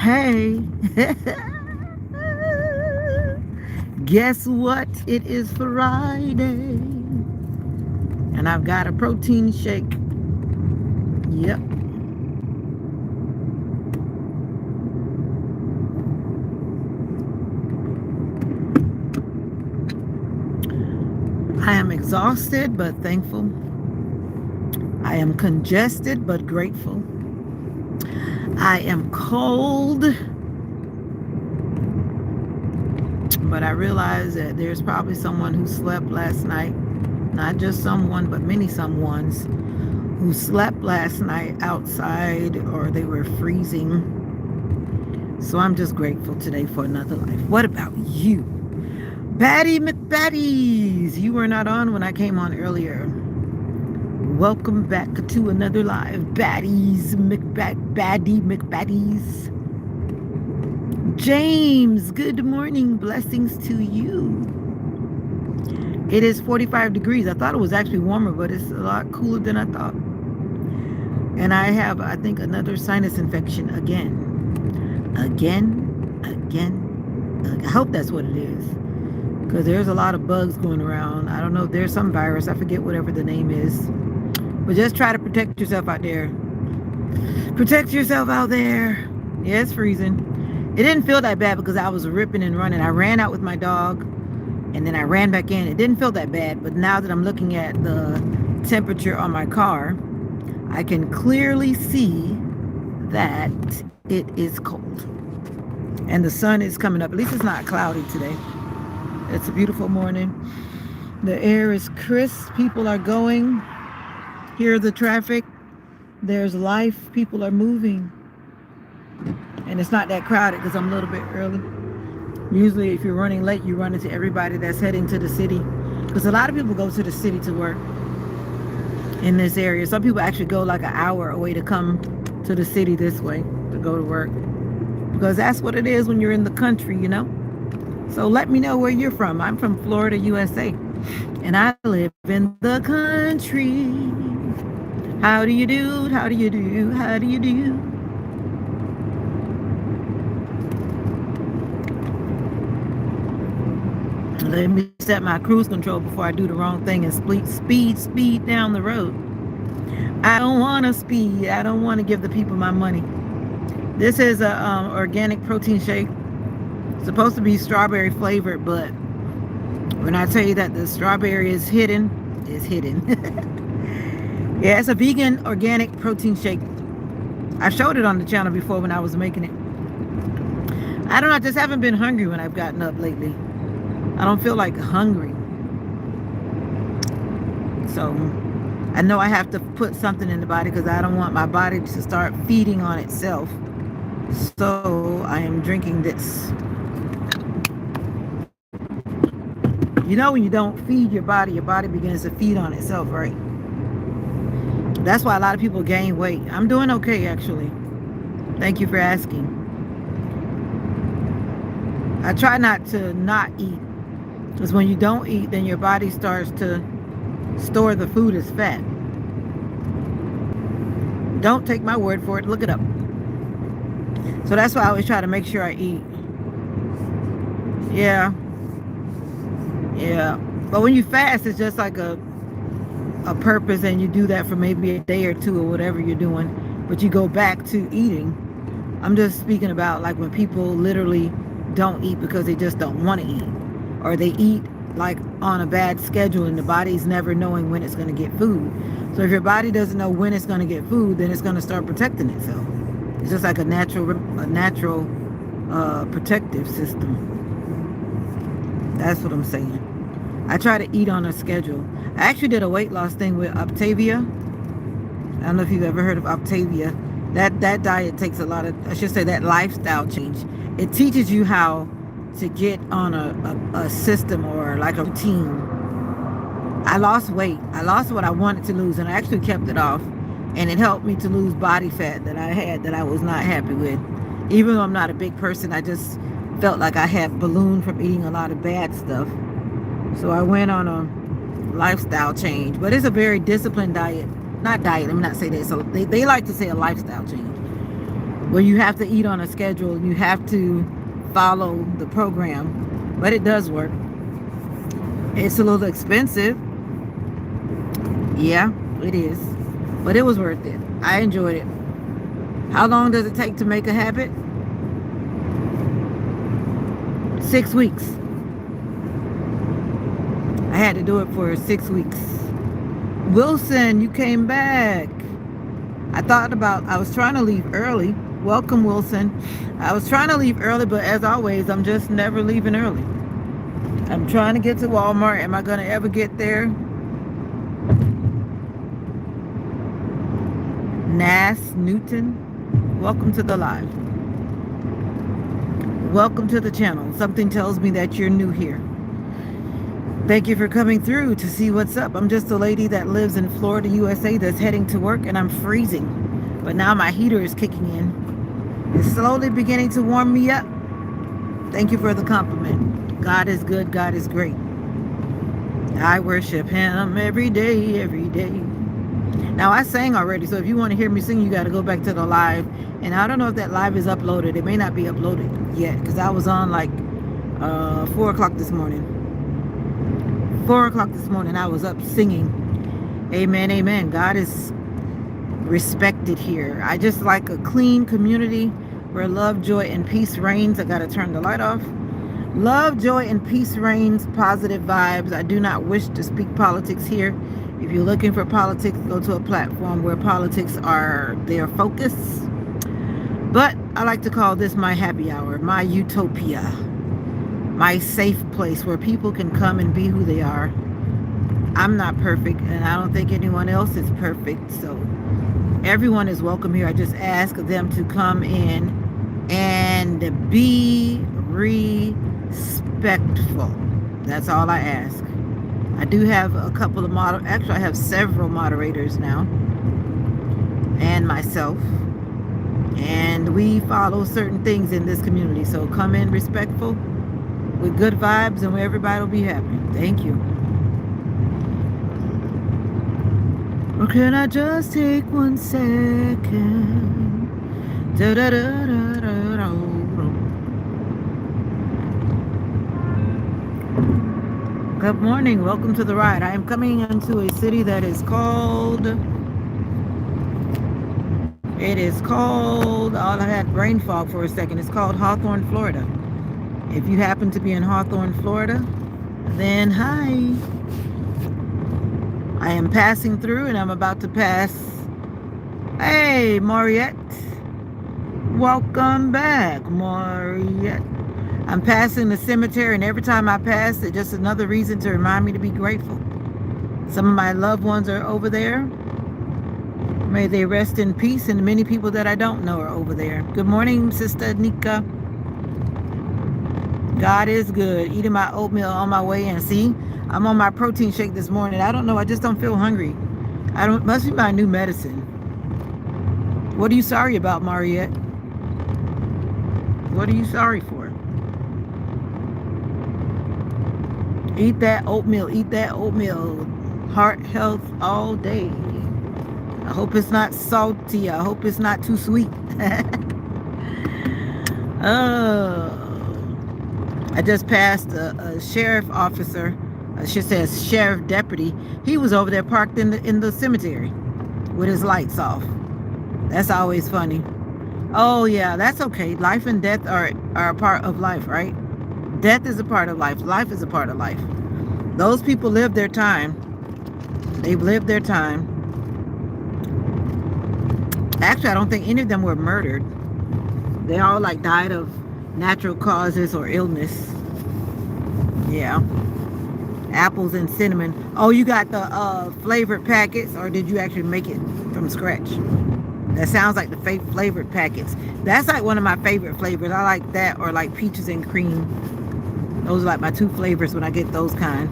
Hey, guess what? It is Friday, and I've got a protein shake. Yep, I am exhausted but thankful. I am congested but grateful. I am cold, but I realize that there's probably someone who slept last night. Not just someone, but many someones who slept last night outside or they were freezing. So I'm just grateful today for another life. What about you? Batty McBatties, you were not on when I came on earlier. Welcome back to another live. Baddie McBatties. James, good morning. Blessings to you. It is 45 degrees. I thought it was actually warmer, but it's a lot cooler than I thought. And I have, I think, another sinus infection again. I hope that's what it is. Because there's a lot of bugs going around. I don't know if there's some virus. I forget whatever the name is. But just try to protect yourself out there. Protect yourself out there. Yeah, it's freezing. It didn't feel that bad because I was ripping and running. I ran out with my dog and then I ran back in. It didn't feel that bad. But now that I'm looking at the temperature on my car, I can clearly see that it is cold. And the sun is coming up. At least it's not cloudy today. It's a beautiful morning. The air is crisp. People are going. Hear the traffic. There's life. People are moving. And it's not that crowded because I'm a little bit early. Usually if you're running late, you run into everybody that's heading to the city. Because a lot of people go to the city to work in this area. Some people actually go like an hour away to come to the city this way to go to work. Because that's what it is when you're in the country, you know. So let me know where you're from. I'm from Florida, USA. And I live in the country. How do you do? How do you do? How do you do? Let me set my cruise control before I do the wrong thing and speed down the road. I don't want to speed. I don't want to give the people my money. This is a organic protein shake. It's supposed to be strawberry flavored, but when I tell you that the strawberry is hidden, it's hidden. Yeah, it's a vegan organic protein shake. I showed it on the channel before when I was making it. I don't know, I just haven't been hungry when I've gotten up lately. I don't feel like hungry. So I know I have to put something in the body because I don't want my body to start feeding on itself. So I am drinking this. You know, when you don't feed your body begins to feed on itself, right? That's why a lot of people gain weight. I'm doing okay, actually. Thank you for asking. I try not to not eat. Because when you don't eat, then your body starts to store the food as fat. Don't take my word for it. Look it up. So that's why I always try to make sure I eat. Yeah. But when you fast, it's just like a purpose, and you do that for maybe a day or two or whatever you're doing. But you go back to eating. I'm just speaking about like when people literally don't eat because they just don't want to eat. Or they eat like on a bad schedule and the body's never knowing when it's going to get food. So if your body doesn't know when it's going to get food, then it's going to start protecting itself. It's just like a natural protective system. That's what I'm saying. I try to eat on a schedule. I actually did a weight loss thing with Optavia. I don't know if you've ever heard of Optavia. That diet takes a lot of, I should say, that lifestyle change. It teaches you how to get on a system or like a routine. I lost weight. I lost what I wanted to lose, and I actually kept it off. And it helped me to lose body fat that I had that I was not happy with. Even though I'm not a big person, I just felt like I had ballooned from eating a lot of bad stuff. So I went on a lifestyle change. But it's a very disciplined diet. Not diet, let me not say that. So they like to say a lifestyle change. Well, you have to eat on a schedule. You have to follow the program, but it does work. It's a little expensive. Yeah, it is. But it was worth it. I enjoyed it. How long does it take to make a habit? 6 weeks. I had to do it for 6 weeks. Wilson, you came back. I was trying to leave early. Welcome, Wilson. I was trying to leave early, but as always, I'm just never leaving early. I'm trying to get to Walmart. Am I going to ever get there? Nass Newton, welcome to the live. Welcome to the channel. Something tells me that you're new here. Thank you for coming through to see what's up. I'm just a lady that lives in Florida, USA, that's heading to work, and I'm freezing. But now my heater is kicking in. It's slowly beginning to warm me up. Thank you for the compliment. God is good. God is great. I worship him every day, every day. Now, I sang already, so if you want to hear me sing, you got to go back to the live. And I don't know if that live is uploaded. It may not be uploaded yet, because I was on like 4 o'clock this morning. 4 o'clock this morning, I was up singing. Amen, amen. God is respected here. I just like a clean community where love, joy, and peace reigns. I got to turn the light off. Love, joy, and peace reigns. Positive vibes. I do not wish to speak politics here. If you're looking for politics, go to a platform where politics are their focus. But I like to call this my happy hour, my utopia, my safe place where people can come and be who they are. I'm not perfect, and I don't think anyone else is perfect, so everyone is welcome here. I just ask them to come in and be respectful. That's all I ask. I do have a couple of actually I have several moderators now, and myself, and we follow certain things in this community. So come in respectful with good vibes, and everybody will be happy. Thank you. Or can I just take 1 second? Da, da, da, da, da, da. Good morning. Welcome to the ride. I am coming into a city that is called, oh, I had brain fog for a second. It's called Hawthorne, Florida. If you happen to be in Hawthorne, Florida, then hi. I am passing through, and I'm about to pass. Hey, Mariette. Welcome back, Mariette. I'm passing the cemetery, and every time I pass, it's just another reason to remind me to be grateful. Some of my loved ones are over there. May they rest in peace, and many people that I don't know are over there. Good morning, Sister Nika. God is good. Eating my oatmeal on my way in. See, I'm on my protein shake this morning. I don't know. I just don't feel hungry. Must be my new medicine. What are you sorry about, Mariette? What are you sorry for? Eat that oatmeal. Eat that oatmeal. Heart health all day. I hope it's not salty. I hope it's not too sweet. Oh. I just passed a sheriff officer. She says sheriff deputy. He was over there parked in the cemetery with his lights off. That's always funny. Oh yeah, that's okay. Life and death are a part of life, right? Death is a part of life. Life is a part of life. Those people lived their time. They've lived their time. Actually, I don't think any of them were murdered. They all like died of natural causes or illness. Yeah. Apples and cinnamon. Oh, you got the flavored packets, or did you actually make it from scratch? That sounds like the flavored packets. That's like one of my favorite flavors. I like that, or like peaches and cream. Those are like my two flavors when I get those kind.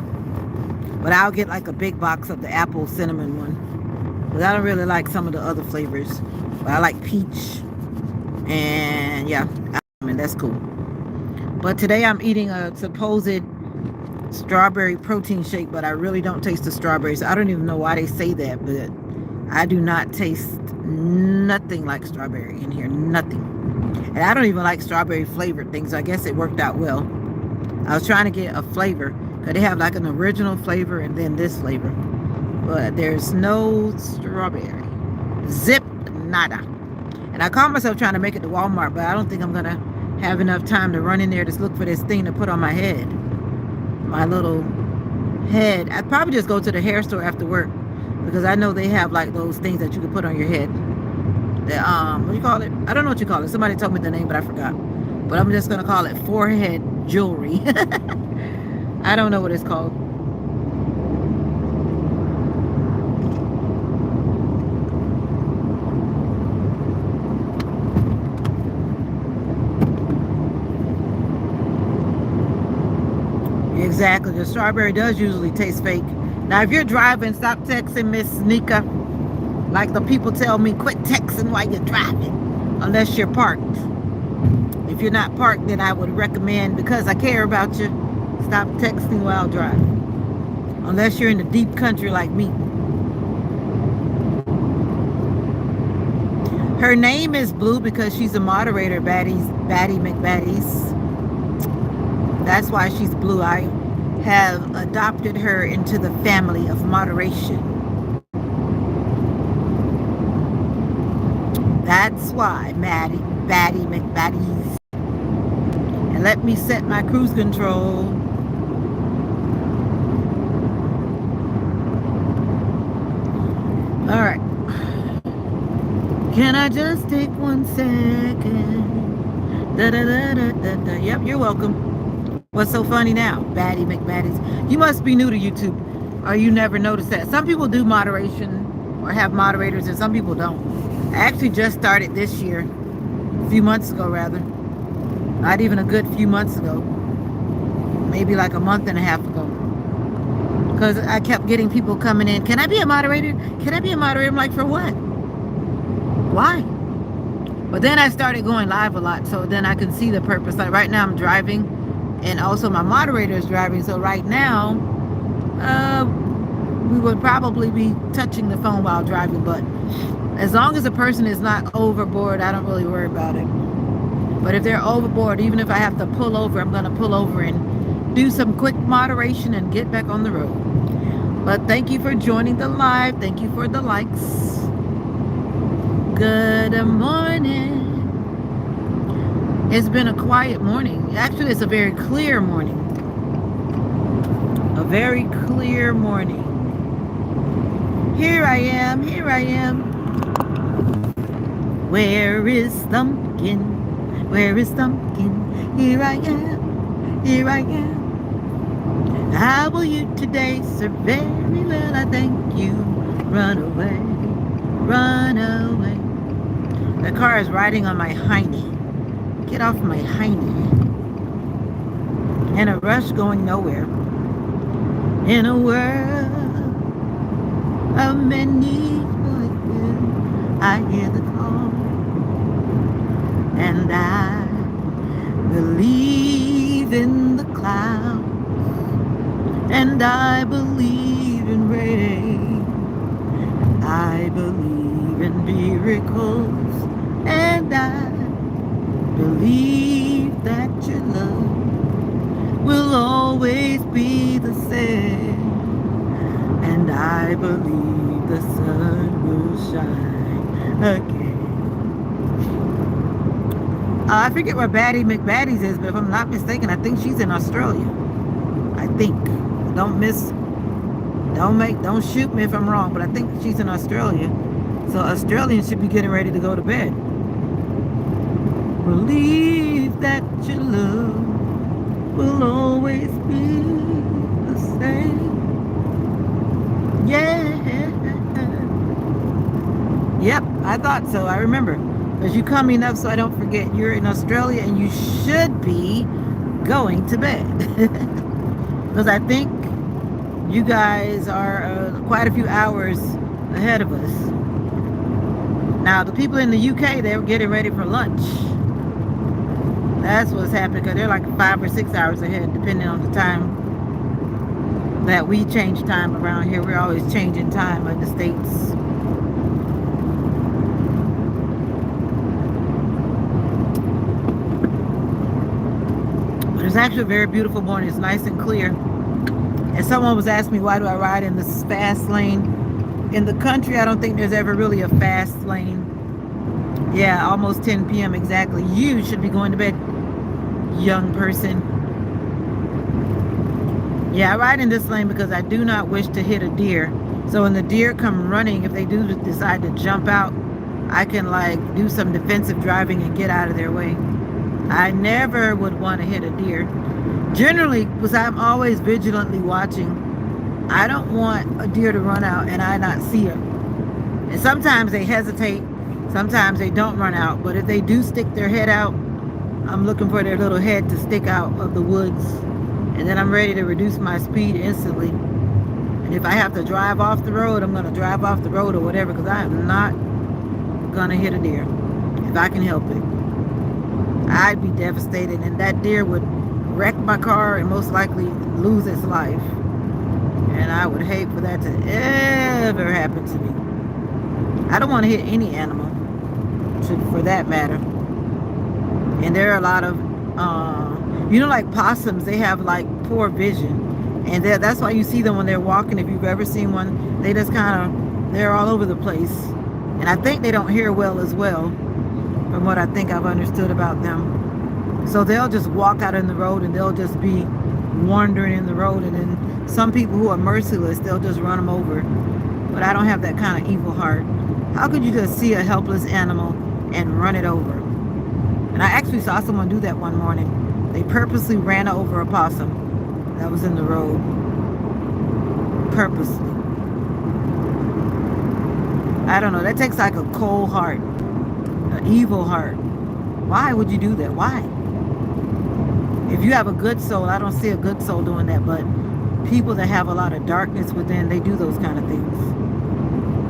But I'll get like a big box of the apple cinnamon one. But I don't really like some of the other flavors. But I like peach. And yeah, I mean, that's cool. But today I'm eating a supposed strawberry protein shake, but I really don't taste the strawberries. I don't even know why they say that, but I do not taste nothing like strawberry in here, nothing. And I don't even like strawberry flavored things, so I guess it worked out well. I was trying to get a flavor, because they have like an original flavor and then this flavor. But there's no strawberry. Zip nada. And I caught myself trying to make it to Walmart, but I don't think I'm going to have enough time to run in there to look for this thing to put on my head. My little head. I'd probably just go to the hair store after work, because I know they have like those things that you can put on your head. The, what do you call it? I don't know what you call it. Somebody told me the name, but I forgot. But I'm just going to call it forehead jewelry. I don't know what it's called. Exactly. The strawberry does usually taste fake. Now, if you're driving, stop texting Miss Sneaker. Like the people tell me, quit texting while you're driving, unless you're parked. If you're not parked, then I would recommend, because I care about you, stop texting while driving. Unless you're in the deep country like me. Her name is Blue because she's a moderator, Batty McBaddies. That's why she's blue. I have adopted her into the family of moderation. That's why, Batty McBaddies. And let me set my cruise control. All right. Can I just take 1 second? Da da da da da da. Yep, you're welcome. What's so funny now? Batty McBaddies. You must be new to YouTube, or you never noticed that. Some people do moderation or have moderators, and some people don't. I actually just started this year, a few months ago rather. Not even a good few months ago. Maybe like a month and a half ago. Because I kept getting people coming in. Can I be a moderator? Can I be a moderator? I'm like, for what? Why? But then I started going live a lot, so then I can see the purpose. Like right now I'm driving, and also my moderator is driving. So right now, we would probably be touching the phone while driving, but as long as the person is not overboard, I don't really worry about it. But if they're overboard, even if I have to pull over, I'm going to pull over and do some quick moderation and get back on the road. But thank you for joining the live. Thank you for the likes. Good morning. It's been a quiet morning. Actually, it's a very clear morning. A very clear morning. Here I am. Here I am. Where is Thumpkin? Where is Thumpkin? Here I am. Here I am. How will you today? Sir, very well, I thank you. Run away. Run away. The car is riding on my hiney. Get off my hiney. In a rush going nowhere. In a world of many voices, I hear the call. And I believe in the clouds. And I believe in rain. I believe in miracles. And I believe that your love will always be the same. And I believe the sun will shine again. I forget where Batty McBaddies is, but if I'm not mistaken, I think she's in Australia. I think. Don't shoot me if I'm wrong, but I think she's in Australia. So Australians should be getting ready to go to bed. Believe that your love will always be the same. Yeah. Yep, I thought so. I remember. Because you coming up, so I don't forget. You're in Australia and you should be going to bed. Because I think you guys are quite a few hours ahead of us. Now, the people in the UK, they're getting ready for lunch. That's what's happening, because they're like 5 or 6 hours ahead, depending on the time that we change time around here. We're always changing time in the States. It's actually a very beautiful morning. It's nice and clear. And someone was asking me, why do I ride in this fast lane? In the country, I don't think there's ever really a fast lane. Yeah, almost 10 p.m. exactly. You should be going to bed, young person. Yeah, I ride in this lane because I do not wish to hit a deer. So when the deer come running, if they do decide to jump out, I can like do some defensive driving and get out of their way. I never would want to hit a deer. Generally, because I'm always vigilantly watching, I don't want a deer to run out and I not see it. And sometimes they hesitate, sometimes they don't run out. But if they do stick their head out, I'm looking for their little head to stick out of the woods. And then I'm ready to reduce my speed instantly. And if I have to drive off the road, I'm going to drive off the road or whatever, because I am not going to hit a deer if I can help it. I'd be devastated, and that deer would wreck my car and most likely lose its life. And I would hate for that to ever happen to me. I don't want to hit any animal, for that matter. And there are a lot of, like possums, they have like poor vision. And that's why you see them when they're walking. If you've ever seen one, they just they're all over the place. And I think they don't hear well as well, from what I think I've understood about them. So they'll just walk out in the road and they'll just be wandering in the road. And then some people who are merciless, they'll just run them over. But I don't have that kind of evil heart. How could you just see a helpless animal and run it over? And I actually saw someone do that one morning. They purposely ran over a possum that was in the road. Purposely. I don't know. That takes like a cold heart. An evil heart. Why would you do that? Why? If you have a good soul, I don't see a good soul doing that, but people that have a lot of darkness within, they do those kind of things.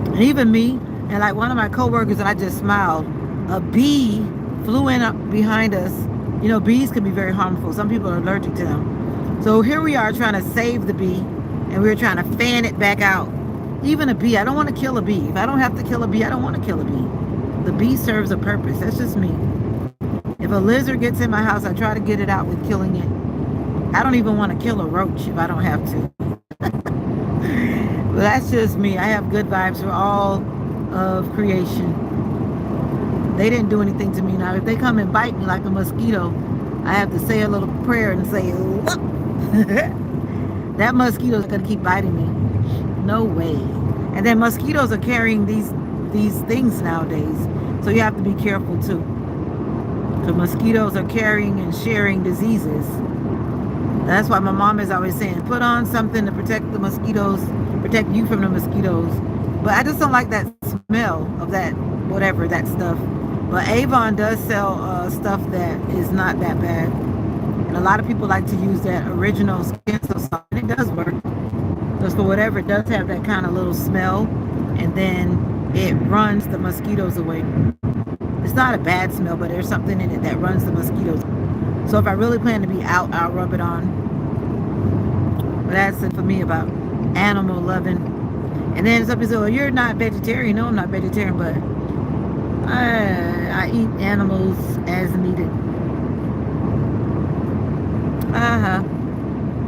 And even me, and like one of my coworkers, and I just smiled, a bee flew in up behind us. You know, bees can be very harmful. Some people are allergic to them. So here we are trying to save the bee, and we're trying to fan it back out. Even a bee, I don't want to kill a bee. If I don't have to kill a bee, I don't want to kill a bee. The bee serves a purpose. That's just me. If a lizard gets in my house, I try to get it out with killing it. I don't even want to kill a roach if I don't have to. But that's just me. I have good vibes for all of creation. They didn't do anything to me. Now, if they come and bite me like a mosquito, I have to say a little prayer and say, that mosquito's going to keep biting me. No way. And then mosquitoes are carrying these things nowadays. So you have to be careful too. So mosquitoes are carrying and sharing diseases. That's why my mom is always saying, put on something to protect the mosquitoes, protect you from the mosquitoes. But I just don't like that smell of that, whatever, that stuff. But Avon does sell stuff that is not that bad. And a lot of people like to use that original skin soap, and it does work. Just for whatever, it does have that kind of little smell. And then it runs the mosquitoes away. It's not a bad smell, but there's something in it that runs the mosquitoes. So if I really plan to be out, I'll rub it on. But that's it for me about animal loving. And then some people say, well, you're not vegetarian. No, I'm not vegetarian, but I eat animals as needed.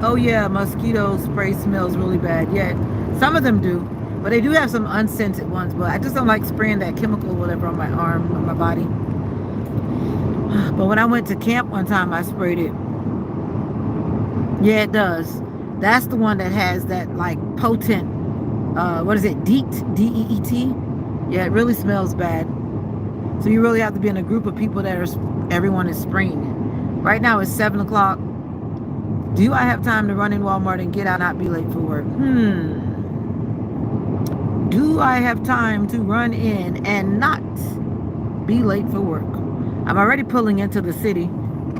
Oh yeah, mosquito spray smells really bad. Yeah, some of them do. But they do have some unscented ones. But I just don't like spraying that chemical or whatever on my arm, on my body. But when I went to camp one time, I sprayed it. Yeah, it does. That's the one that has that like potent, what is it, DEET, D-E-E-T? Yeah, it really smells bad. So you really have to be in a group of people that everyone is spraying it. Right now it's 7 o'clock. Do I have time to run in Walmart and get out and not be late for work? Do I have time to run in and not be late for work? I'm already pulling into the city.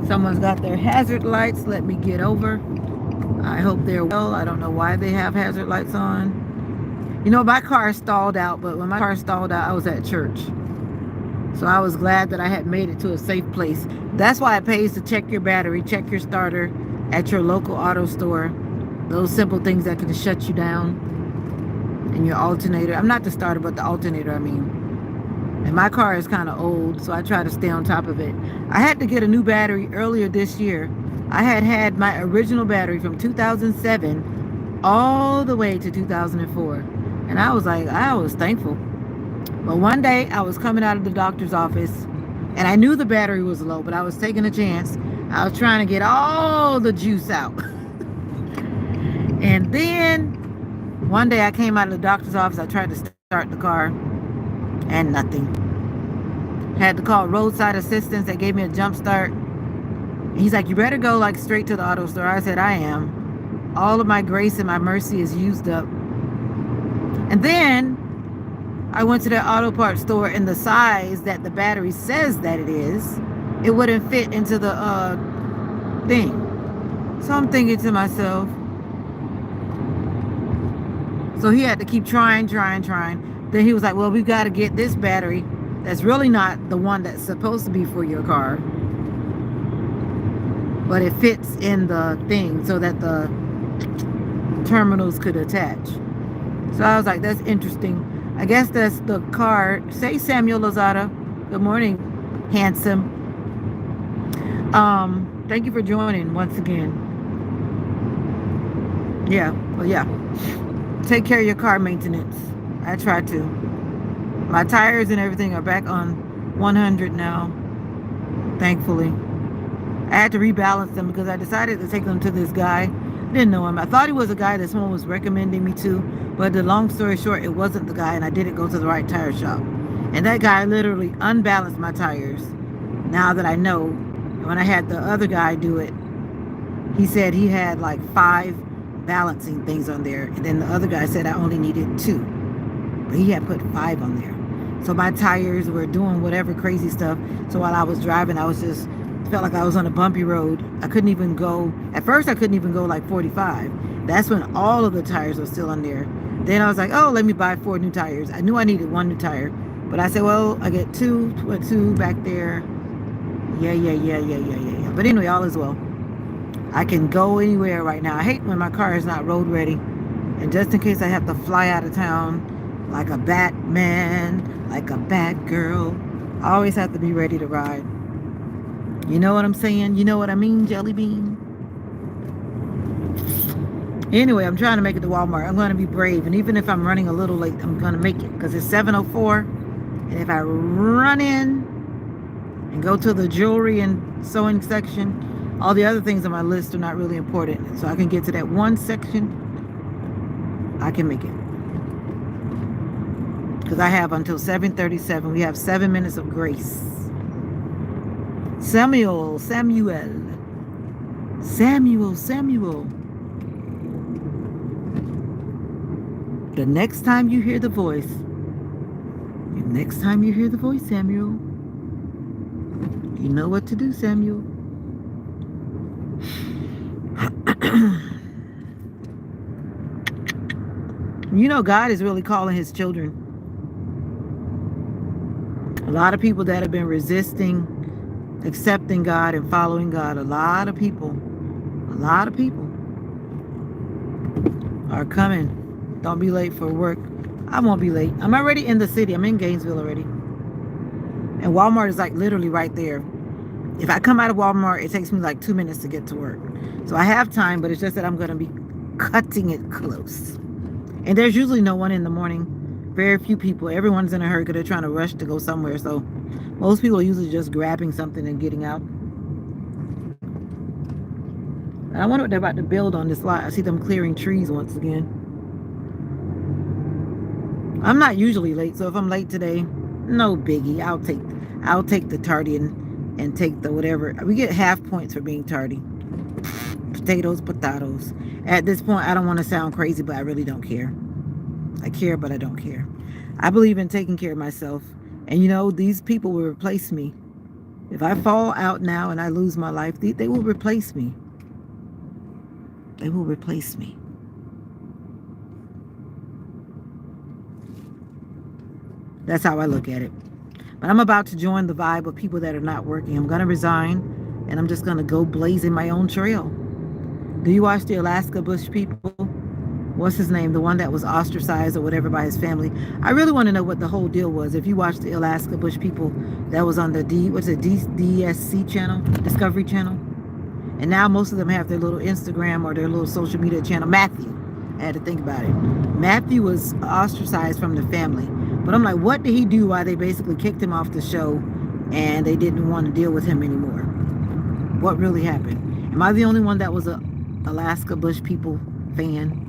Someone's got their hazard lights. Let me get over. I hope they're well. I don't know why they have hazard lights on. You know, my car stalled out, but when my car stalled out, I was at church. So I was glad that I had made it to a safe place. That's why it pays to check your battery, check your starter at your local auto store. Those simple things that can shut you down. And your alternator. I'm not the starter, but the alternator, I mean. And my car is kind of old, so I try to stay on top of it. I had to get a new battery earlier this year. I had my original battery from 2007 all the way to 2004. And I was like, I was thankful. But one day I was coming out of the doctor's office and I knew the battery was low, but I was taking a chance. I was trying to get all the juice out. And then one day I came out of the doctor's office. I tried to start the car and nothing. Had to call roadside assistance. They gave me a jump start. He's like, you better go like straight to the auto store. I said, I am. All of my grace and my mercy is used up. And then I went to the auto parts store, and the size that the battery says that it wouldn't fit into the thing. So I'm thinking to myself, so he had to keep trying. Then he was like, well, we've got to get this battery that's really not the one that's supposed to be for your car, but it fits in the thing so that the terminals could attach. So I was like, that's interesting. I guess that's the car. Say Samuel Lozada. Good morning, handsome. Thank you for joining once again. Yeah, well, yeah. Take care of your car maintenance. I try to. My tires and everything are back on 100 now, thankfully. I had to rebalance them because I decided to take them to this guy. Didn't know him. I thought he was a guy that someone was recommending me to, but the long story short, it wasn't the guy, and I didn't go to the right tire shop. And that guy literally unbalanced my tires. Now that I know, when I had the other guy do it, he said he had like 5 balancing things on there, and then the other guy said I only needed 2, but he had put 5 on there. So my tires were doing whatever crazy stuff. So while I was driving, I was just felt like I was on a bumpy road. I couldn't even go, at first I couldn't even go like 45. That's when all of the tires were still on there. Then I was like, oh, let me buy 4 new tires. I knew I needed 1 new tire, but I said, well, I get 2 back there. Yeah. But anyway, all is well. I can go anywhere right now. I hate when my car is not road ready. And just in case I have to fly out of town like a Batman, like a Batgirl, I always have to be ready to ride. You know what I'm saying? You know what I mean, Jelly Bean? Anyway, I'm trying to make it to Walmart. I'm going to be brave. And even if I'm running a little late, I'm going to make it. Because it's 7:04. And if I run in and go to the jewelry and sewing section, all the other things on my list are not really important. So I can get to that one section. I can make it. Because I have until 7:37. We have 7 minutes of grace. Samuel. The next time you hear the voice, Samuel, you know what to do, Samuel. You know, God is really calling his children. A lot of people that have been resisting accepting God and following God, a lot of people are coming. Don't be late for work. I won't be late. I'm already in the city. I'm in Gainesville already. And Walmart is like literally right there. If I come out of Walmart, it takes me like 2 minutes to get to work. So I have time, but it's just that I'm going to be cutting it close. And there's usually no one in the morning. Very few people. Everyone's in a hurry because they're trying to rush to go somewhere. So most people are usually just grabbing something and getting out. And I wonder what they're about to build on this lot. I see them clearing trees once again. I'm not usually late, so if I'm late today, no biggie. I'll take the tardy and take the whatever. We get half points for being tardy. Potatoes. At this point, I don't want to sound crazy, but I really don't care. I care, but I don't care. I believe in taking care of myself. And you know, these people will replace me. If I fall out now and I lose my life, they will replace me. They will replace me. That's how I look at it. But I'm about to join the vibe of people that are not working. I'm going to resign, and I'm just going to go blazing my own trail. Do you watch the Alaska Bush people? What's his name? The one that was ostracized or whatever by his family. I really want to know what the whole deal was. If you watch the Alaska Bush people, that was on the DSC channel, Discovery Channel. And now most of them have their little Instagram or their little social media channel. Matthew, I had to think about it. Matthew was ostracized from the family. But I'm like, what did he do? Why they basically kicked him off the show and they didn't want to deal with him anymore? What really happened? Am I the only one that was a Alaska Bush People fan?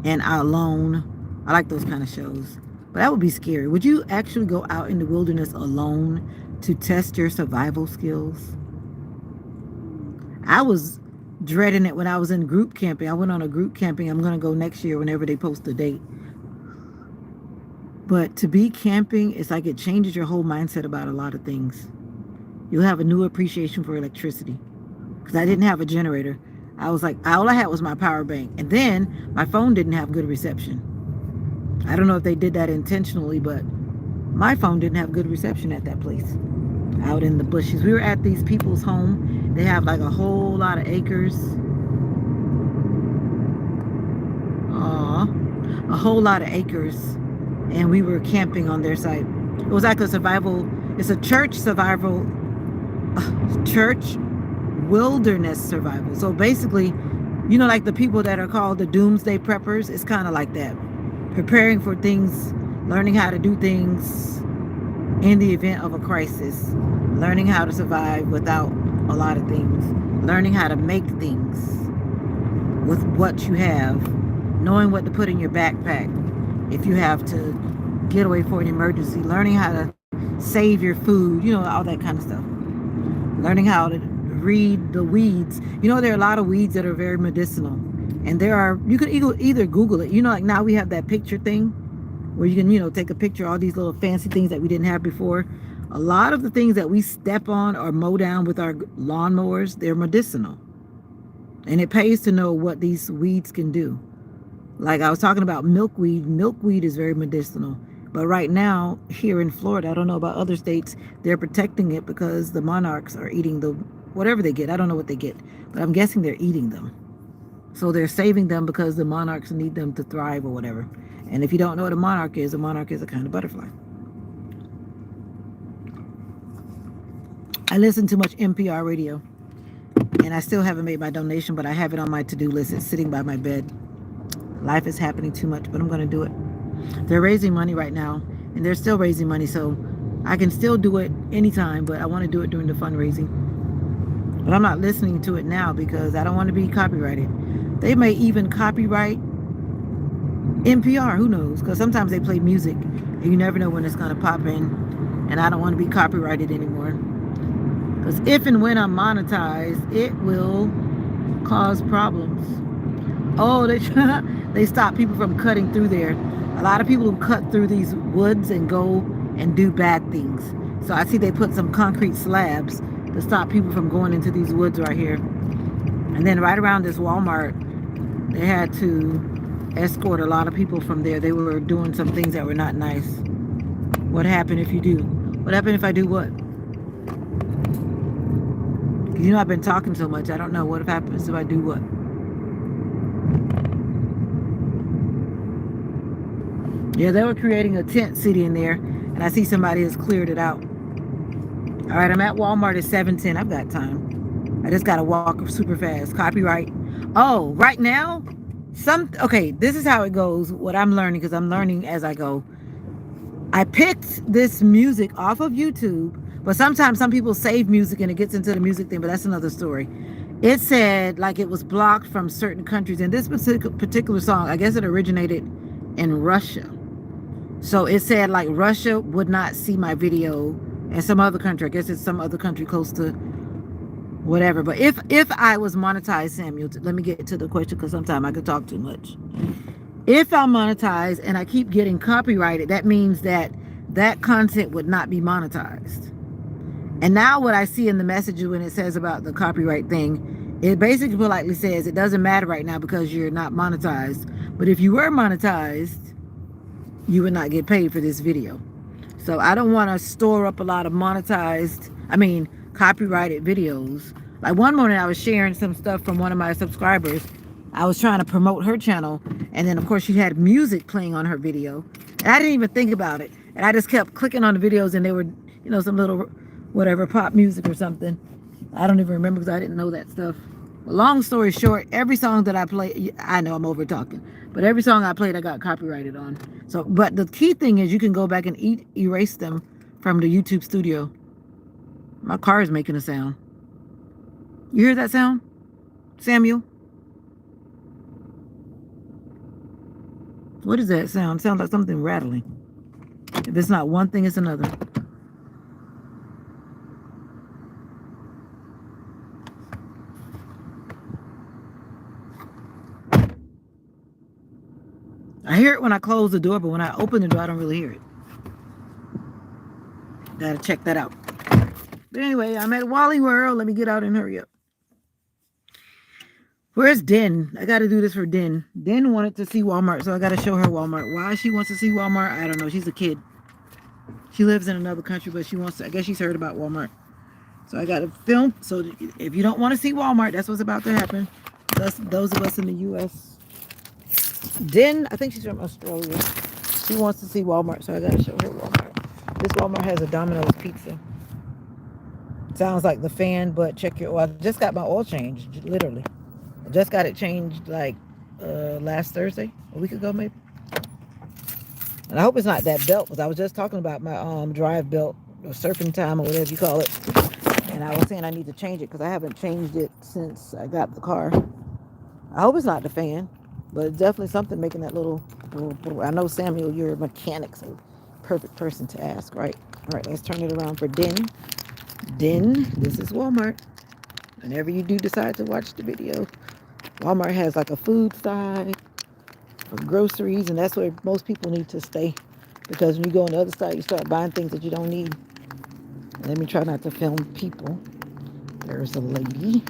And Alone? I like those kind of shows. But that would be scary. Would you actually go out in the wilderness alone to test your survival skills? I was dreading it when I was in group camping. I went on a group camping. I'm going to go next year whenever they post the date. But to be camping, it's like it changes your whole mindset about a lot of things. You'll have a new appreciation for electricity. Because I didn't have a generator. I was like, all I had was my power bank. And then my phone didn't have good reception. I don't know if they did that intentionally, but my phone didn't have good reception at that place. Out in the bushes. We were at these people's home. They have like a whole lot of acres. A whole lot of acres. And we were camping on their site. It was like a survival, it's a church survival, church wilderness survival. So basically, you know, like the people that are called the doomsday preppers, it's kind of like that. Preparing for things, learning how to do things in the event of a crisis, learning how to survive without a lot of things, learning how to make things with what you have, knowing what to put in your backpack if you have to get away for an emergency, learning how to save your food, you know, all that kind of stuff. Learning how to read the weeds. You know, there are a lot of weeds that are very medicinal. And there are, you can either Google it. You know, like now we have that picture thing where you can, you know, take a picture of all these little fancy things that we didn't have before. A lot of the things that we step on or mow down with our lawnmowers, they're medicinal. And it pays to know what these weeds can do. Like I was talking about milkweed. Milkweed is very medicinal. But right now, here in Florida, I don't know about other states, they're protecting it because the monarchs are eating the, whatever they get. I don't know what they get, but I'm guessing they're eating them. So they're saving them because the monarchs need them to thrive or whatever. And if you don't know what a monarch is a kind of butterfly. I listen to much NPR radio. And I still haven't made my donation, but I have it on my to-do list. It's sitting by my bed. Life is happening too much, but I'm going to do it. They're raising money right now, and they're still raising money, so I can still do it anytime, but I want to do it during the fundraising. But I'm not listening to it now because I don't want to be copyrighted. They may even copyright NPR, who knows? Because sometimes they play music, and you never know when it's going to pop in, and I don't want to be copyrighted anymore. Because if and when I'm monetized, it will cause problems. Oh, they stop people from cutting through there. A lot of people who cut through these woods and go and do bad things. So I see they put some concrete slabs to stop people from going into these woods right here. And then right around this Wal-Mart, they had to escort a lot of people from there. They were doing some things that were not nice. What happened if you do? What happened if I do what? You know, I've been talking so much. I don't know what happens if I do what. Yeah, they were creating a tent city in there, and I see somebody has cleared it out. All right, I'm at Walmart at 7:10. I've got time. I just got to walk super fast. Copyright. Oh, right now? Okay, this is how it goes, what I'm learning, because I'm learning as I go. I picked this music off of YouTube, but sometimes some people save music and it gets into the music thing, but that's another story. It said, like, it was blocked from certain countries. And this particular song, I guess it originated in Russia. So it said like Russia would not see my video, and some other country, I guess it's some other country close to whatever. But if I was monetized, Samuel, let me get to the question because sometimes I could talk too much. If I'm monetized and I keep getting copyrighted, that means that that content would not be monetized. And now what I see in the messages when it says about the copyright thing, it basically politely says it doesn't matter right now because you're not monetized. But if you were monetized, you would not get paid for this video. So I don't want to store up a lot of copyrighted videos. Like one morning I was sharing some stuff from one of my subscribers. I was trying to promote her channel, and then of course she had music playing on her video. And I didn't even think about it. And I just kept clicking on the videos, and they were, you know, some little whatever pop music or something. I don't even remember because I didn't know that stuff. But long story short, every song that I play, I know I'm over talking, but every song I played, I got copyrighted on. So, but the key thing is you can go back and erase them from the YouTube studio. My car is making a sound. You hear that sound, Samuel? What is that sound? It sounds like something rattling. If it's not one thing, it's another. I hear it when I close the door, but when I open the door, I don't really hear it. Gotta check that out. But anyway, I'm at Wally World. Let me get out and hurry up. Where's Den? I got to do this for Den. Den wanted to see Walmart, so I got to show her Walmart. Why she wants to see Walmart, I don't know. She's a kid. She lives in another country, but she wants to, I guess she's heard about Walmart. So I got to film. So if you don't want to see Walmart, that's what's about to happen. Those of us in the U.S. Den, I think she's from Australia. She wants to see Walmart, so I got to show her Walmart. This Walmart has a Domino's pizza. Sounds like the fan, but check your oil. I just got my oil changed, literally. I just got it changed like last Thursday, a week ago maybe. And I hope it's not that belt, because I was just talking about my drive belt, or serpentine, or whatever you call it. And I was saying I need to change it because I haven't changed it since I got the car. I hope it's not the fan, but it's definitely something making that little. I know, Samuel, you're a mechanic, so perfect person to ask, right? All right, let's turn it around for Den. Den, this is Walmart. Whenever you do decide to watch the video, Walmart has like a food side for groceries, and that's where most people need to stay, because when you go on the other side, you start buying things that you don't need. Let me try not to film people. There's a lady,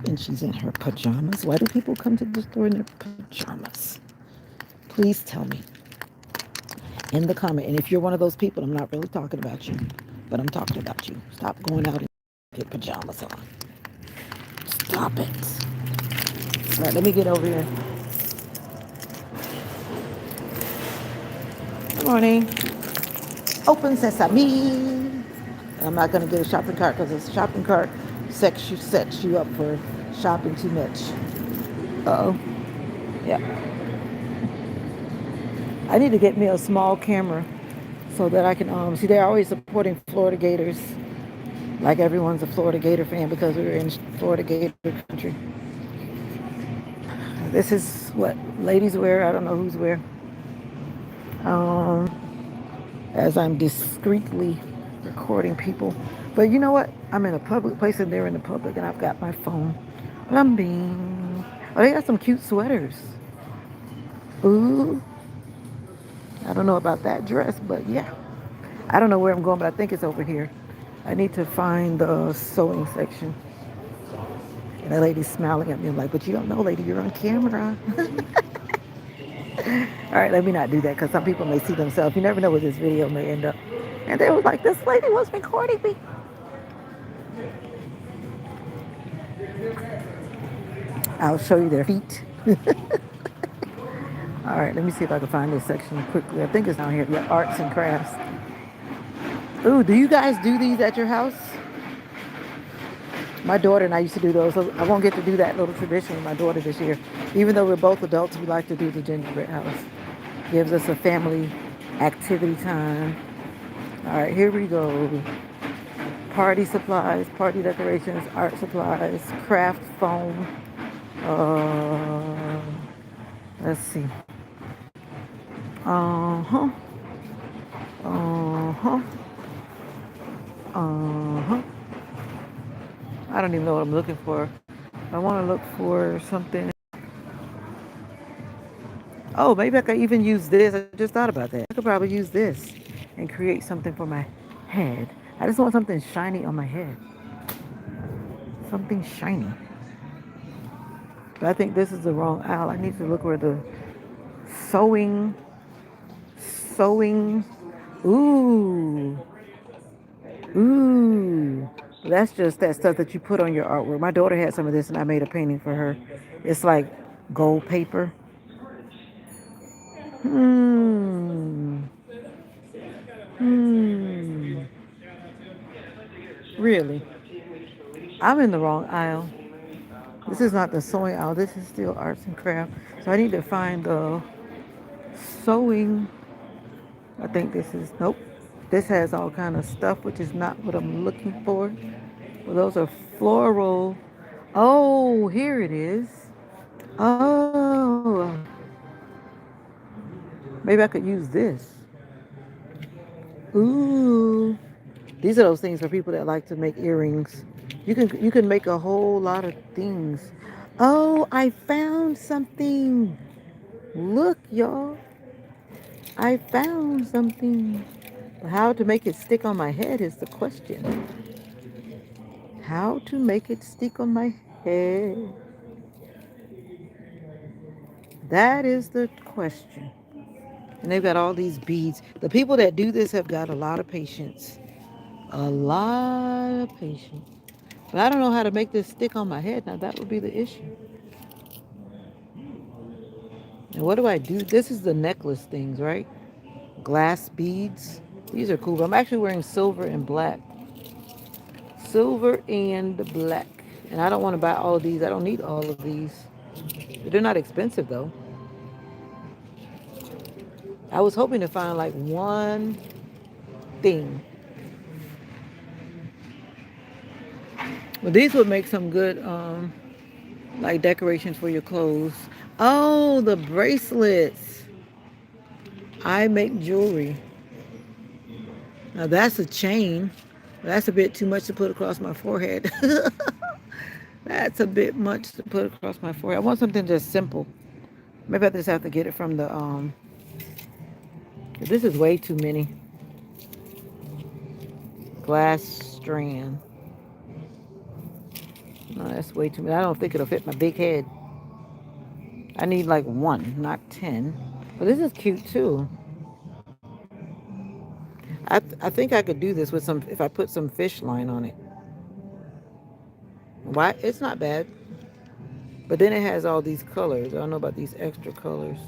and she's in her pajamas. Why do people come to the store in their pajamas? Please tell me in the comment. And if you're one of those people, I'm not really talking about you, but I'm talking about you. Stop going out in your pajamas on. Stop it. All right, let me get over here. Good morning. Open sesame. I'm not going to get a shopping cart because a shopping cart sets you up for shopping too much. Uh-oh. Yeah. I need to get me a small camera so that I can see, they're always supporting Florida Gators. Like everyone's a Florida Gator fan because we're in Florida Gator country. This is what ladies wear. I don't know who's wear. As I'm discreetly recording people. But you know what? I'm in a public place and they're in the public, and I've got my phone. Lumbing. Oh, they got some cute sweaters. Ooh. I don't know about that dress, but yeah. I don't know where I'm going, but I think it's over here. I need to find the sewing section. And that lady's smiling at me. I'm like, but you don't know, lady, you're on camera. All right, let me not do that because some people may see themselves. You never know where this video may end up. And they was like, this lady was recording me. I'll show you their feet. All right, let me see if I can find this section quickly. I think it's down here. Yeah, arts and crafts. Ooh, do you guys do these at your house? My daughter and I used to do those. So I won't get to do that little tradition with my daughter this year. Even though we're both adults, we like to do the gingerbread house. Gives us a family activity time. All right, here we go. Party supplies, party decorations, art supplies, craft foam. Let's see. Uh-huh. Uh-huh. Uh-huh. I don't even know what I'm looking for. I want to look for something. Oh, maybe I could even use this. I just thought about that. I could probably use this and create something for my head. I just want something shiny on my head. Something shiny. But I think this is the wrong aisle. I need to look where the sewing. Ooh. Ooh. That's just that stuff that you put on your artwork. My daughter had some of this and I made a painting for her. It's like gold paper. Hmm. Hmm. Really? I'm in the wrong aisle. This is not the sewing aisle. This is still arts and crafts. So I need to find the sewing. I think this is, nope. This has all kind of stuff, which is not what I'm looking for. Well, those are floral. Oh, here it is. Oh, maybe I could use this. Ooh, these are those things for people that like to make earrings. You can make a whole lot of things. Oh, I found something. Look, y'all. I found something. How to make it stick on my head is the question. How to make it stick on my head? That is the question. And they've got all these beads. The people that do this have got a lot of patience. A lot of patience. But I don't know how to make this stick on my head. Now that would be the issue. And what do I do? This is the necklace things, right? Glass beads. These are cool. But I'm actually wearing silver and black. Silver and black. And I don't want to buy all of these. I don't need all of these. But they're not expensive though. I was hoping to find like one thing. Well, these would make some good like decorations for your clothes. Oh, the bracelets. I make jewelry. Now that's a chain. That's a bit too much to put across my forehead. That's a bit much to put across my forehead. I want something just simple. Maybe I just have to get it from the this is way too many. Glass strand. No, that's way too many. I don't think it'll fit my big head. I need like one, not 10. But this is cute too. I think I could do this with some if I put some fish line on it. Why? It's not bad. But then it has all these colors. I don't know about these extra colors.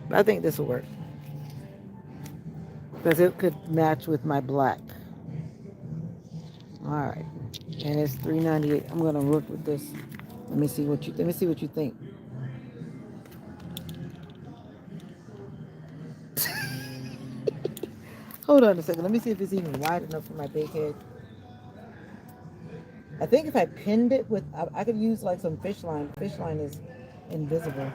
But I think this will work. Because it could match with my black. All right. And it's $3.98. I'm gonna work with this. Let me see what you think. Hold on a second. Let me see if it's even wide enough for my big head. I think if I pinned it with, I could use like some fish line. Fish line is invisible.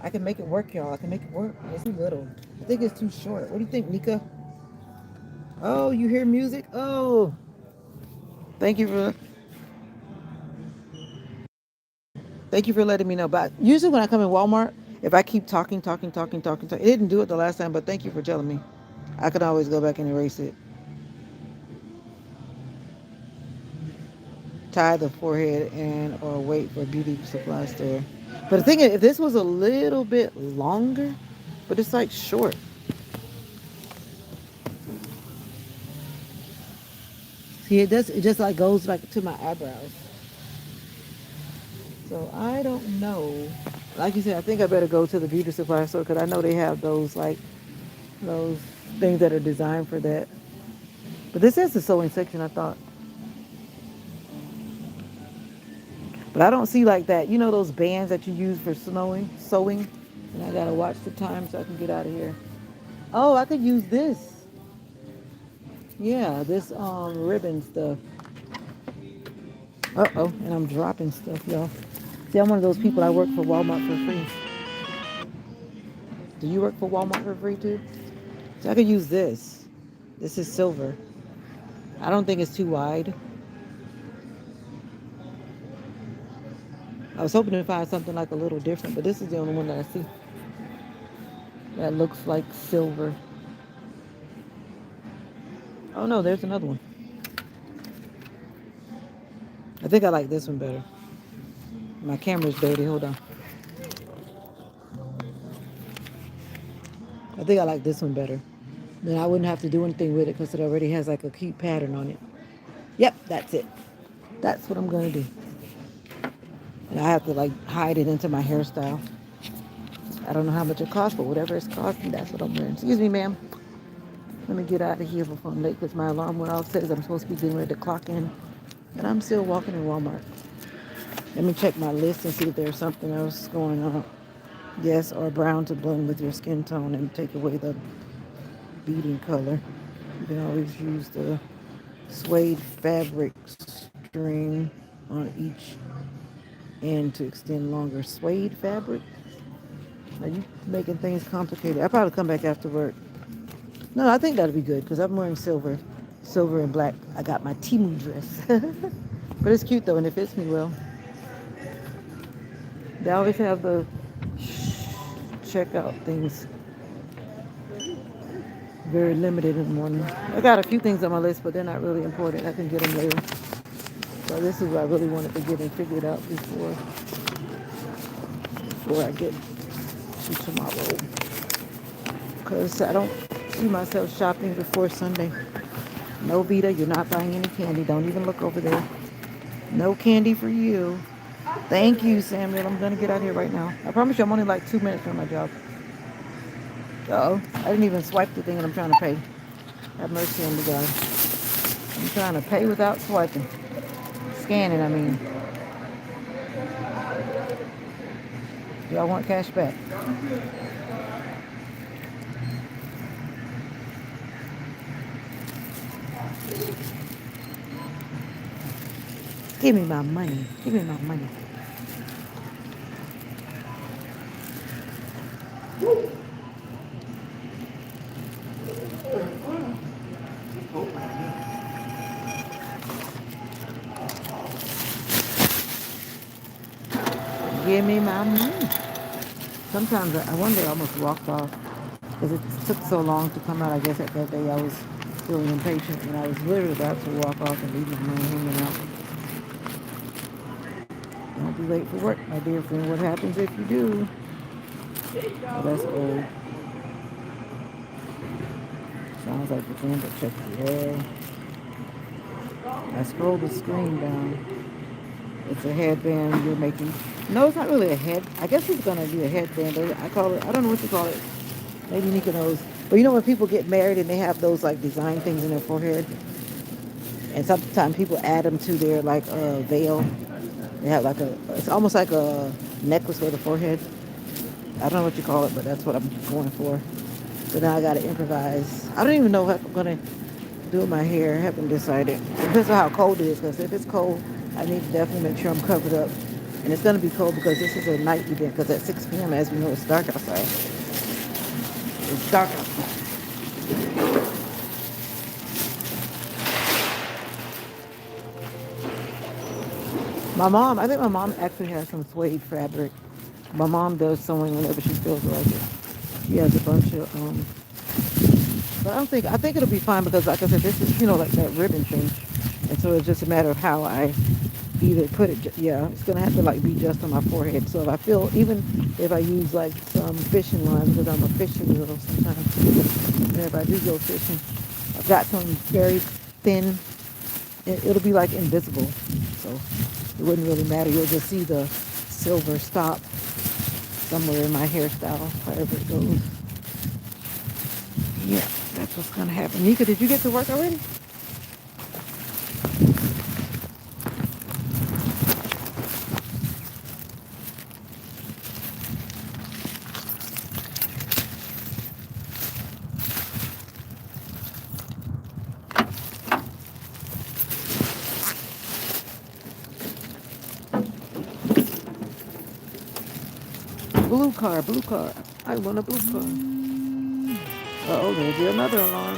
I can make it work, y'all. I can make it work. It's too little. I think it's too short. What do you think, Nika? Oh, you hear music? Oh, thank you for thank you for letting me know. But usually when I come in Walmart, if I keep talking, it didn't do it the last time. But thank you for telling me. I could always go back and erase it. Tie the forehead and or wait for beauty supply store. But the thing is, if this was a little bit longer, but it's like short. See, it does. It just like goes like to my eyebrows. So I don't know. Like you said, I think I better go to the beauty supply store because I know they have those like those things that are designed for that. But this is the sewing section, I thought. But I don't see like that. You know those bands that you use for sewing? And I gotta watch the time so I can get out of here. Oh, I could use this. Yeah, this ribbon stuff. Uh-oh, and I'm dropping stuff, y'all. See, I'm one of those people. I work for Walmart for free. Do you work for Walmart for free too? So I could use this. This is silver. I don't think it's too wide. I was hoping to find something like a little different, but this is the only one that I see that looks like silver. Oh no, there's another one. I think I like this one better. My camera's dirty. Hold on. I think I like this one better. Then I wouldn't have to do anything with it because it already has like a cute pattern on it. Yep, that's it. That's what I'm gonna do. And I have to like hide it into my hairstyle. I don't know how much it costs, but whatever it's costing, that's what I'm wearing. Excuse me, ma'am. Let me get out of here before I'm late because my alarm went off. Says I'm supposed to be getting ready to clock in. And I'm still walking in Walmart. Let me check my list and see if there's something else going on. Yes, or brown to blend with your skin tone and take away the beading color. You can always use the suede fabric string on each end to extend longer. Suede fabric? Are you making things complicated? I'll probably come back after work. No, I think that'll be good because I'm wearing silver. Silver and black. I got my Timu dress. But it's cute though and it fits me well. They always have the checkout things very limited in the morning. I got a few things on my list, but they're not really important. I can get them later. So this is what I really wanted to get and figured out before I get to tomorrow. Because I don't see myself shopping before Sunday. No, Vita, you're not buying any candy. Don't even look over there. No candy for you. Thank you, Samuel. I'm going to get out of here right now. I promise you I'm only like 2 minutes from my job. Uh-oh. I didn't even swipe the thing and I'm trying to pay. Have mercy on the guy. I'm trying to pay without swiping. Scanning, I mean. Y'all want cash back? Give me my money. Give me my money. Give me my money. Sometimes I one day I almost walked off because it took so long to come out. I guess at that day I was feeling impatient and I was literally about to walk off and leave my money hanging out. Don't be late for work, my dear friend. What happens if you do? Oh, that's old. Sounds like the thing that check the air. I scrolled the screen down. It's a headband you're making. No, it's not really a head. I guess it's gonna be a headband. I call it. I don't know what you call it. Maybe Nika knows. But you know when people get married and they have those like design things in their forehead, and sometimes people add them to their like veil. They have like a. It's almost like a necklace for the forehead. I don't know what you call it, but that's what I'm going for. So now I gotta improvise. I don't even know what I'm gonna do with my hair. I haven't decided. It depends on how cold it is. Because if it's cold, I need to definitely make sure I'm covered up. And it's going to be cold because this is a night event. Because at 6 p.m., as we know, it's dark outside. It's dark outside. I think my mom actually has some suede fabric. My mom does sewing whenever she feels like it. She has a bunch of, but I think it'll be fine because, like I said, this is, like that ribbon thing. And so it's just a matter of how I either put it, yeah, it's going to have to like be just on my forehead. So if I feel, even if I use like some fishing lines, because I'm a fishing girl sometimes, and if I do go fishing, I've got some very thin, it'll be like invisible. So it wouldn't really matter. You'll just see the silver stop somewhere in my hairstyle, however it goes. Yeah, that's what's going to happen. Nika, did you get to work already? Blue car, blue car. I want a blue car. Uh-oh, there's another alarm.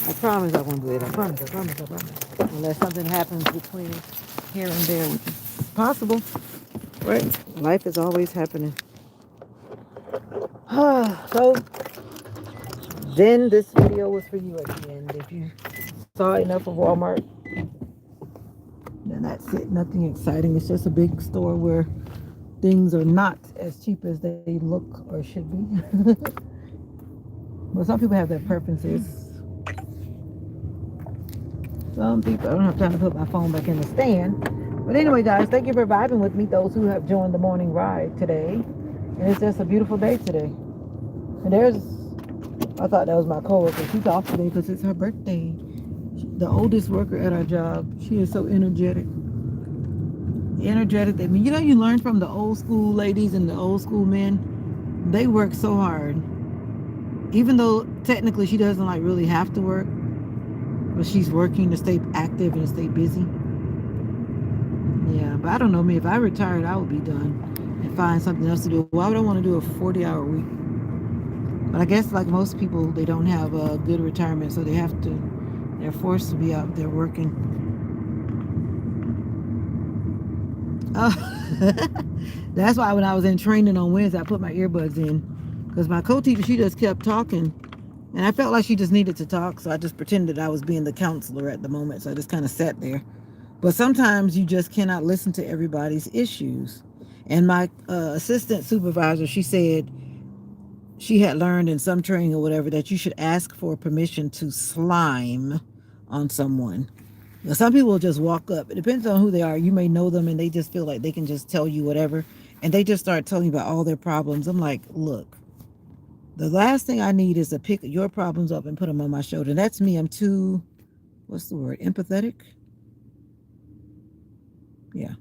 I promise I won't do it. I promise. Unless something happens between here and there, which is possible. Right? Life is always happening. So, then this video was for you at the end. If you saw enough of Walmart, then that's it. Nothing exciting. It's just a big store where things are not as cheap as they look or should be. Well, some people have their preferences. Some people, I don't have time to put my phone back in the stand. But anyway, guys, thank you for vibing with me, those who have joined the morning ride today. And it's just a beautiful day today. And I thought that was my coworker. She's off today because it's her birthday. The oldest worker at our job. She is so energetic. Energetic. I mean, you learn from the old school ladies and the old school men. They work so hard. Even though technically she doesn't like really have to work, but she's working to stay active and stay busy. Yeah, but I don't know me. If I retired, I would be done and find something else to do. Why would I want to do a 40-hour week? But I guess like most people, they don't have a good retirement, so they're forced to be out there working. That's why when I was in training on Wednesday, I put my earbuds in because my co-teacher, she just kept talking. And I felt like she just needed to talk, so I just pretended I was being the counselor at the moment. So I just kind of sat there. But sometimes you just cannot listen to everybody's issues. And my assistant supervisor, she said she had learned in some training or whatever that you should ask for permission to slime on someone. Now, some people will just walk up. It depends on who they are. You may know them and they just feel like they can just tell you whatever. And they just start telling you about all their problems. I'm like, look, the last thing I need is to pick your problems up and put them on my shoulder. That's me. I'm too, what's the word, empathetic? Yeah.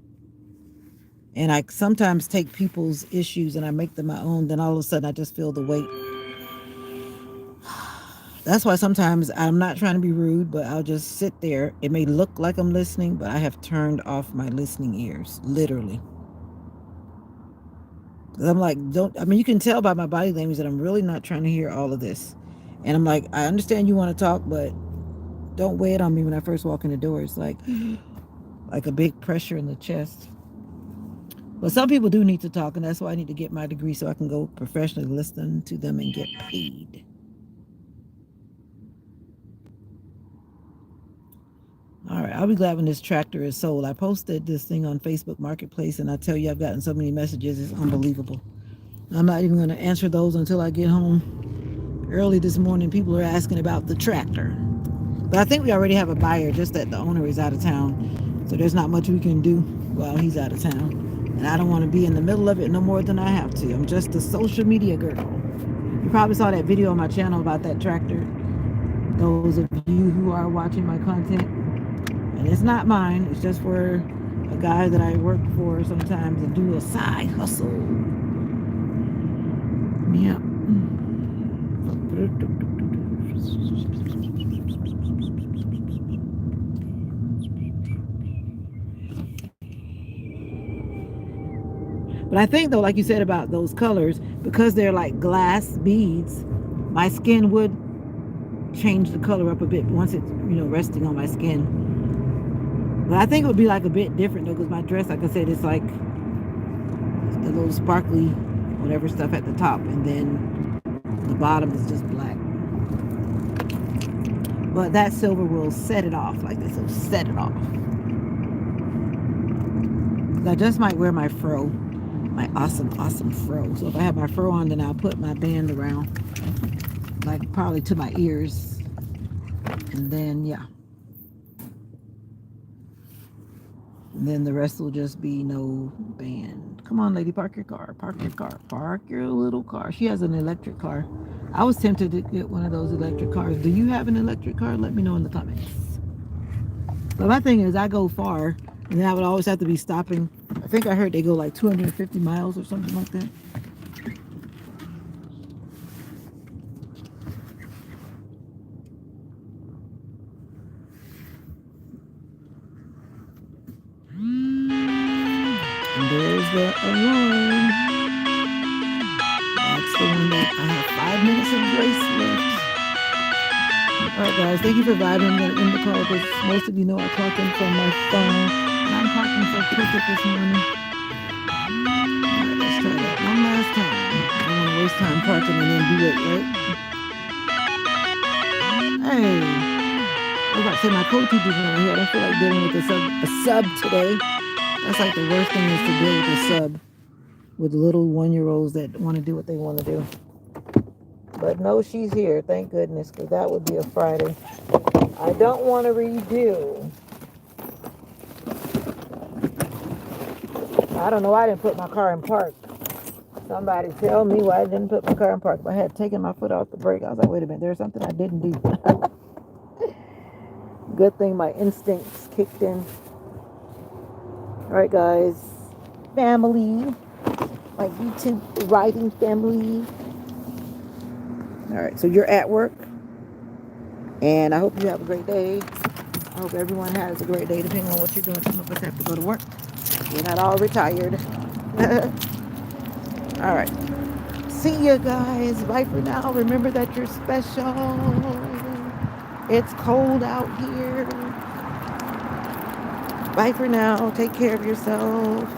And I sometimes take people's issues and I make them my own. Then all of a sudden I just feel the weight. That's why sometimes I'm not trying to be rude, but I'll just sit there. It may look like I'm listening, but I have turned off my listening ears, literally. I'm like, you can tell by my body language that I'm really not trying to hear all of this. And I'm like, I understand you want to talk, but don't weigh it on me when I first walk in the door. It's like a big pressure in the chest. But some people do need to talk, and that's why I need to get my degree so I can go professionally listen to them and get paid. All right, I'll be glad when this tractor is sold. I posted this thing on Facebook Marketplace, and I tell you, I've gotten so many messages. It's unbelievable. I'm not even going to answer those until I get home. Early this morning, people are asking about the tractor. But I think we already have a buyer, just that the owner is out of town. So there's not much we can do while he's out of town. And I don't want to be in the middle of it no more than I have to. I'm just a social media girl. You probably saw that video on my channel about that tractor. Those of you who are watching my content. And it's not mine. It's just for a guy that I work for sometimes and do a side hustle. Yeah. But I think though, like you said about those colors, because they're like glass beads, my skin would change the color up a bit once it's, resting on my skin. But I think it would be like a bit different though, because my dress, like I said, it's like the little sparkly whatever stuff at the top, and then the bottom is just black. But that silver will set it off like this. It'll set it off. I just might wear my fro, my awesome fro. So if I have my fro on, then I'll put my band around, like probably to my ears, and then yeah. And then the rest will just be no band. Come on, lady, park your car. Park your car. Park your little car. She has an electric car. I was tempted to get one of those electric cars. Do you have an electric car? Let me know in the comments. But my thing is, I go far, and then I would always have to be stopping. I think I heard they go like 250 miles or something like that. And there's the alarm. That's the one that I have 5 minutes of grace left. Alright guys, thank you for vibing. I'm going to end the call because most of you know I clock in from my phone. And I'm parking so crooked this morning. Alright, let's try that one last time. I don't want to waste time parking and then be late, right? Hey, I was about to say my co-teacher's around here. I don't feel like dealing with a sub today. That's like the worst thing is to deal with a sub with little 1-year-olds that want to do what they want to do. But no, she's here, thank goodness, because that would be a Friday. I don't want to redo. I don't know, I didn't put my car in park. Somebody tell me why I didn't put my car in park. If I had taken my foot off the brake, I was like, wait a minute, there's something I didn't do. Good thing my instincts kicked in. All right, guys. Family. My YouTube writing family. All right, so you're at work. And I hope you have a great day. I hope everyone has a great day, depending on what you're doing. Some of us have to go to work. We're not all retired. All right. See you guys. Bye for now. Remember that you're special. It's cold out here. Bye for now. Take care of yourself.